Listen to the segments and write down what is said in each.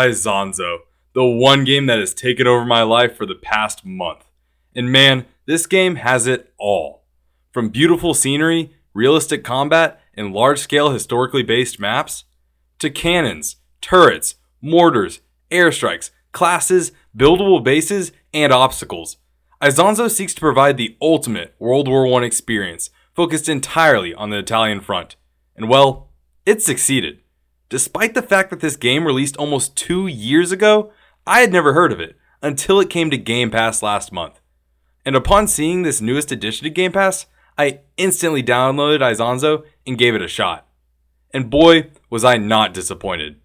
Isonzo, the one game that has taken over my life for the past month. And man, this game has it all. From beautiful scenery, realistic combat, and large-scale historically based maps, to cannons, turrets, mortars, airstrikes, classes, buildable bases, and obstacles. Isonzo seeks to provide the ultimate World War I experience, focused entirely on the Italian front. And well, it succeeded. Despite the fact that this game released almost 2 years ago, I had never heard of it until it came to Gamepass last month. And upon seeing this newest addition to Gamepass, I instantly downloaded Isonzo and gave it a shot. And boy, was I not disappointed.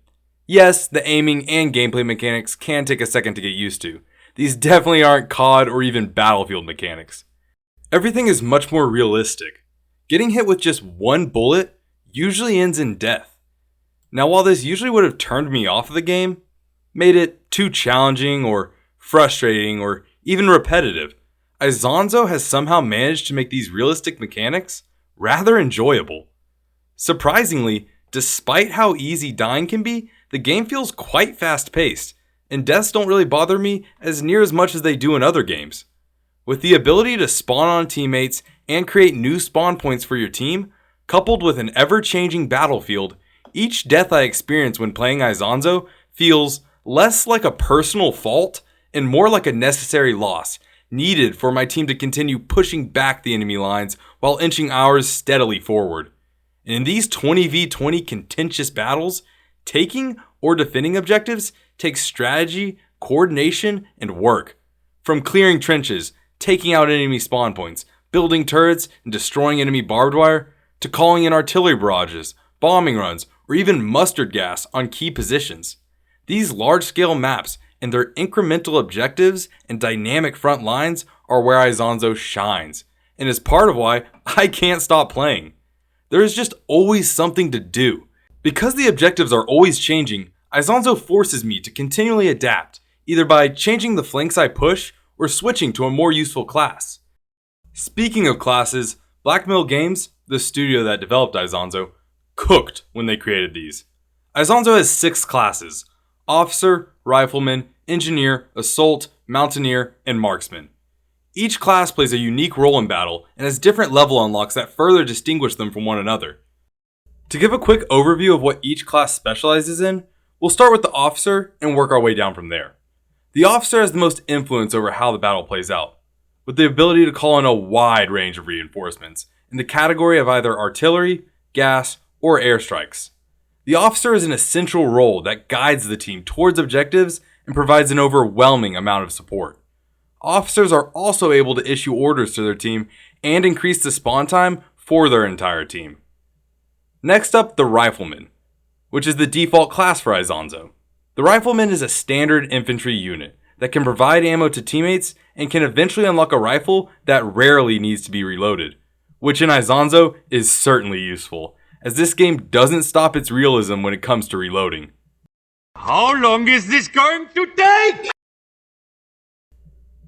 Yes, the aiming and gameplay mechanics can take a second to get used to. These definitely aren't COD or even Battlefield mechanics. Everything is much more realistic. Getting hit with just one bullet usually ends in death. Now, while this usually would have turned me off of the game, made it too challenging or frustrating or even repetitive, Isonzo has somehow managed to make these realistic mechanics rather enjoyable. Surprisingly, despite how easy dying can be, the game feels quite fast-paced, and deaths don't really bother me as near as much as they do in other games. With the ability to spawn on teammates and create new spawn points for your team, coupled with an ever-changing battlefield, each death I experience when playing Isonzo feels less like a personal fault and more like a necessary loss, needed for my team to continue pushing back the enemy lines while inching ours steadily forward. And in these 20v20 contentious battles, taking or defending objectives takes strategy, coordination, and work. From clearing trenches, taking out enemy spawn points, building turrets, and destroying enemy barbed wire, to calling in artillery barrages, bombing runs, or even mustard gas on key positions. These large-scale maps and their incremental objectives and dynamic front lines are where Isonzo shines, and is part of why I can't stop playing. There is just always something to do. Because the objectives are always changing, Isonzo forces me to continually adapt, either by changing the flanks I push or switching to a more useful class. Speaking of classes, Blackmill Games, the studio that developed Isonzo, cooked when they created these. Isonzo has 6 classes: Officer, Rifleman, Engineer, Assault, Mountaineer, and Marksman. Each class plays a unique role in battle and has different level unlocks that further distinguish them from one another. To give a quick overview of what each class specializes in, we'll start with the Officer and work our way down from there. The Officer has the most influence over how the battle plays out, with the ability to call in a wide range of reinforcements in the category of either artillery, gas, or airstrikes. The Officer is an essential role that guides the team towards objectives and provides an overwhelming amount of support. Officers are also able to issue orders to their team and increase the spawn time for their entire team. Next up, the Rifleman, which is the default class for Isonzo. The Rifleman is a standard infantry unit that can provide ammo to teammates and can eventually unlock a rifle that rarely needs to be reloaded, which in Isonzo is certainly useful, as this game doesn't stop its realism when it comes to reloading. How long is this going to take?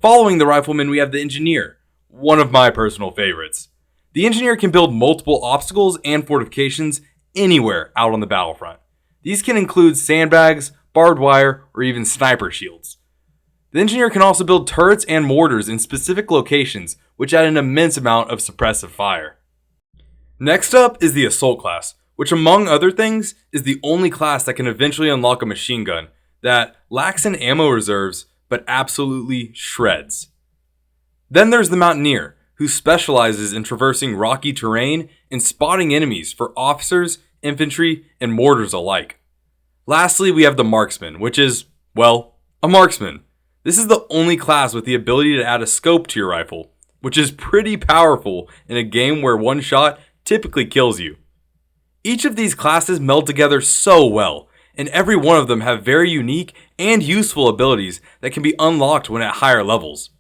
Following the Rifleman, we have the Engineer, one of my personal favorites. The Engineer can build multiple obstacles and fortifications anywhere out on the battlefront. These can include sandbags, barbed wire, or even sniper shields. The Engineer can also build turrets and mortars in specific locations, which add an immense amount of suppressive fire. Next up is the Assault class, which among other things is the only class that can eventually unlock a machine gun that lacks in ammo reserves but absolutely shreds. Then there's the Mountaineer, who specializes in traversing rocky terrain and spotting enemies for officers, infantry, and mortars alike. Lastly, we have the Marksman, which is, well, a marksman. This is the only class with the ability to add a scope to your rifle, which is pretty powerful in a game where one shot typically kills you. Each of these classes meld together so well, and every one of them have very unique and useful abilities that can be unlocked when at higher levels.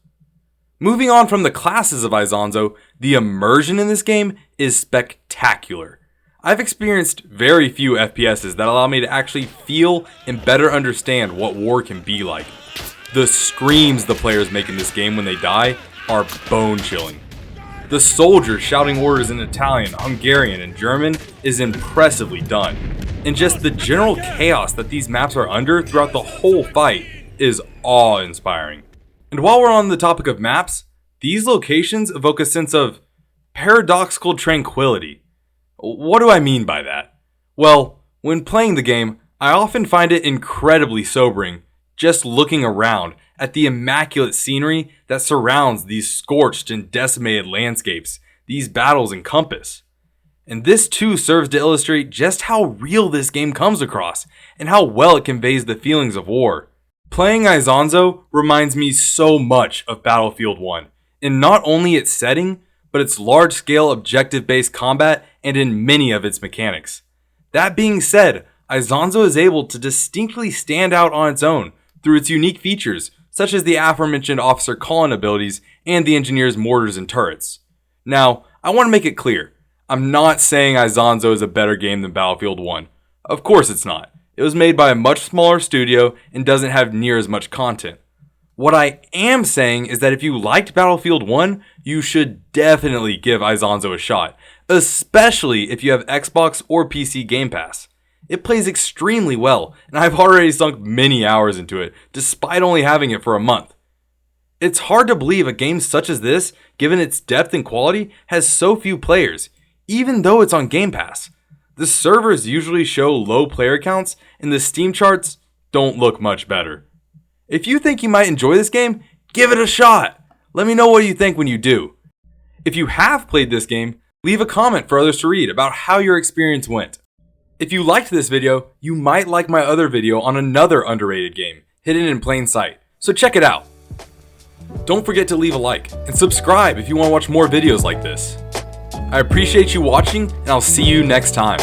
Moving on from the classes of Isonzo, the immersion in this game is spectacular. I've experienced very few FPSs that allow me to actually feel and better understand what war can be like. The screams the players make in this game when they die are bone-chilling. The soldiers shouting orders in Italian, Hungarian, and German is impressively done. and just the general chaos that these maps are under throughout the whole fight is awe-inspiring. And while we're on the topic of maps, these locations evoke a sense of paradoxical tranquility. What do I mean by that? Well, when playing the game, I often find it incredibly sobering just looking around at the immaculate scenery that surrounds these scorched and decimated landscapes these battles encompass. And this too serves to illustrate just how real this game comes across and how well it conveys the feelings of war. Playing Isonzo reminds me so much of Battlefield 1, in not only its setting, but its large-scale objective-based combat and in many of its mechanics. That being said, Isonzo is able to distinctly stand out on its own through its unique features, such as the aforementioned Officer Call-in abilities and the Engineer's mortars and turrets. Now, I want to make it clear, I'm not saying Isonzo is a better game than Battlefield 1. Of course it's not. It was made by a much smaller studio and doesn't have near as much content. What I am saying is that if you liked Battlefield 1, you should definitely give Isonzo a shot, especially if you have Xbox or PC Gamepass. It plays extremely well, and I've already sunk many hours into it, despite only having it for a month. It's hard to believe a game such as this, given its depth and quality, has so few players, even though it's on Game Pass. The servers usually show low player counts, and the Steam charts don't look much better. If you think you might enjoy this game, give it a shot! Let me know what you think when you do. If you have played this game, leave a comment for others to read about how your experience went. If you liked this video, you might like my other video on another underrated game, hidden in plain sight, so check it out. Don't forget to leave a like, and subscribe if you want to watch more videos like this. I appreciate you watching, and I'll see you next time.